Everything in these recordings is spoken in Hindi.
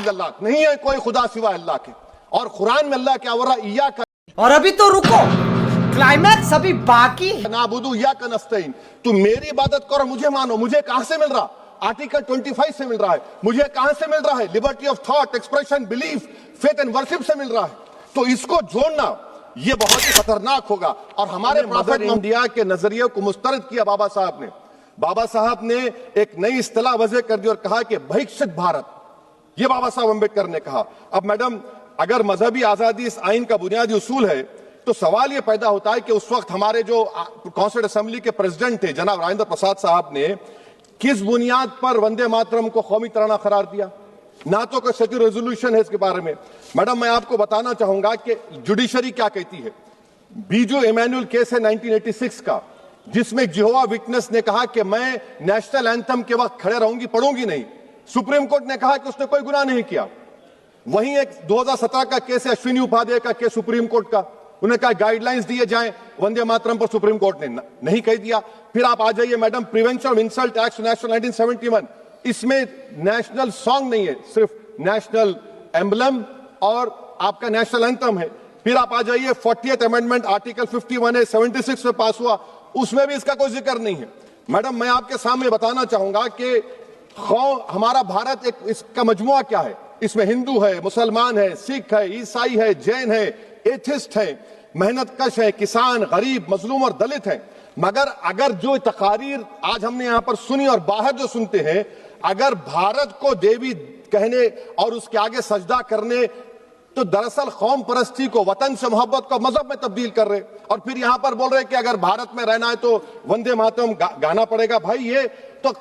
इल्लल्लाह, नहीं है कोई खुदा सिवा अल्लाह के। और कुरान में अल्लाह क्या बोल रहा, इय्या का और अभी तो रुको, क्लाइमैक्स अभी बाकी है। नाबुदु इय्या का नस्तईन, तुम मेरी इबादत करो, मुझे मानो। मुझे कहां से मिल रहा? आर्टिकल 25 से मिल रहा है। मुझे कहां से मिल रहा है? Liberty of thought, expression, belief, faith and worship से मिल रहा है। तो इसको जोड़ना ये बहुत ही खतरनाक होगा। और हमारे मदर इंडिया के नजरिए को मुस्तरद किया बाबा साहब ने। बाबा साहब ने एक नई इस्तिलाह वजह कर दी और कहा कि भैक्षित भारत, ये बाबा साहब अम्बेडकर ने कहा। अब मैडम, अगर मजहबी आजादी इस आइन का बुनियादी उसूल है तो सवाल यह पैदा होता है कि उस वक्त हमारे जो कॉन्स्टिट्यूंट असेंबली के प्रेसिडेंट थे जनाब राजेंद्र प्रसाद साहब ने किस बुनियाद पर वंदे मातरम को कौमी तराना करार दिया? ना तो कोई सेक्यूर रेजोल्यूशन है इसके बारे में। मैडम, मैं आपको बताना चाहूंगा कि जुडिशरी क्या कहती है। बीजू इमैनुअल केस है 1986 का, जिसमें जिहोवा विटनेस ने कहा कि मैं नेशनल एंथम के वक्त खड़े रहूंगी, पढ़ूंगी नहीं। सुप्रीम कोर्ट ने कहा कि उसने कोई गुनाह नहीं किया। वहीं एक 2017 का केस है अश्विनी उपाध्याय का केस सुप्रीम कोर्ट का, उन्हें कहा गाइडलाइंस दिए जाएं वंदे मातरम पर, सुप्रीम कोर्ट ने नहीं कह दिया। फिर आप आ जाइए madam, prevention of insult act national 1971, इसमें नेशनल सॉन्ग नहीं है, सिर्फ नेशनल एम्बलम और आपका नेशनल एंथम है। फिर आप आ जाइए 40th अमेंडमेंट आर्टिकल 51 है, 76 में पास हुआ, उसमें भी इसका कोई जिक्र नहीं है। मैडम, मैं आपके सामने बताना चाहूंगा कि हमारा भारत एक, इसका मजमुआ क्या है? इसमें हिंदू है, मुसलमान है, सिख है, ईसाई है, जैन है, एथिस्ट है, मेहनतकश है, किसान, गरीब, मजलूम और दलित है। मगर अगर जो तकारीर आज हमने यहां पर सुनी और बाहर जो सुनते हैं, अगर भारत को देवी कहने और उसके आगे सजदा करने, तो दरअसल कौम परस्ती को, वतन से मोहब्बत को मजहब में तब्दील कर रहे। और फिर यहां पर बोल रहे कि अगर भारत में रहना है तो वंदे मातरम गाना पड़ेगा। भाई, ये तो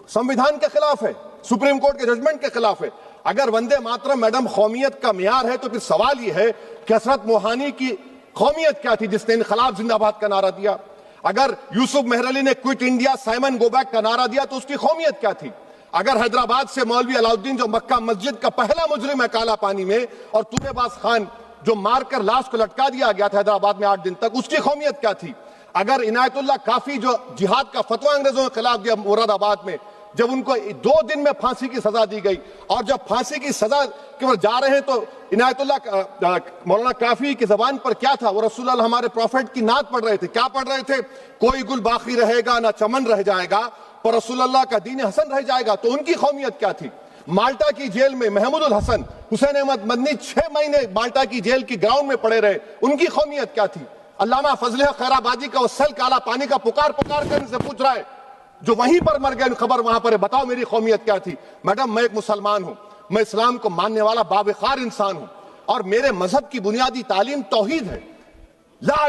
संविधान के खिलाफ है, सुप्रीम कोर्ट के जजमेंट के खिलाफ है। अगर वंदे मातरम मैडम कौमियत का मियार है तो फिर सवाल यह है कि हसरत मोहानी की कौमियत क्या थी जिसने इनकलाब जिंदाबाद का नारा दिया? अगर यूसुफ मेहरली ने quit India Simon go back का नारा दिया तो उसकी कौमियत क्या थी? अगर हैदराबाद से मौलवी अलाउद्दीन जो मक्का मस्जिद का पहला मुजरिम है काला पानी में, और तूबेबाज खान जो मारकर लाश को लटका दिया गया था हैदराबाद में 8 दिन तक, उसकी कौमियत क्या थी? अगर इनायतुल्लाह काफी जो जिहाद का फतवा अंग्रेजों के खिलाफ दिया मुरादाबाद में, जब उनको 2 दिन में फांसी की सजा दी गई, और जब फांसी की सजा के ऊपर जा रहे हैं तो इनायतुल्लाह मौलाना काफी की जबान पर क्या था? वो रसूलुल्लाह हमारे प्रॉफिट की नात पढ़ रहे थे। क्या पढ़ रहे थे? कोई गुल बाकी रहेगा ना चमन रह जाएगा, पर रसूलुल्लाह का दीन हसन रह जाएगा। तो उनकी कौमियत क्या थी? माल्टा की जेल में महमूद उल हसन, हुसैन अहमद मदनी 6 महीने माल्टा की जेल की ग्राउंड में पड़े रहे, उनकी कौमियत क्या थी? अल्लामा फजल खैराबादी का सल काला पानी का पुकार पुकार कर इनसे पूछ रहा है, जो वहीं पर मर गए, खबर वहां पर है, बताओ मेरी कौमियत क्या थी? मैडम, मैं एक मुसलमान हूं, मैं इस्लाम को मानने वाला बावखार इंसान हूं, और मेरे मजहब की बुनियादी तालीम तौहीद है। ला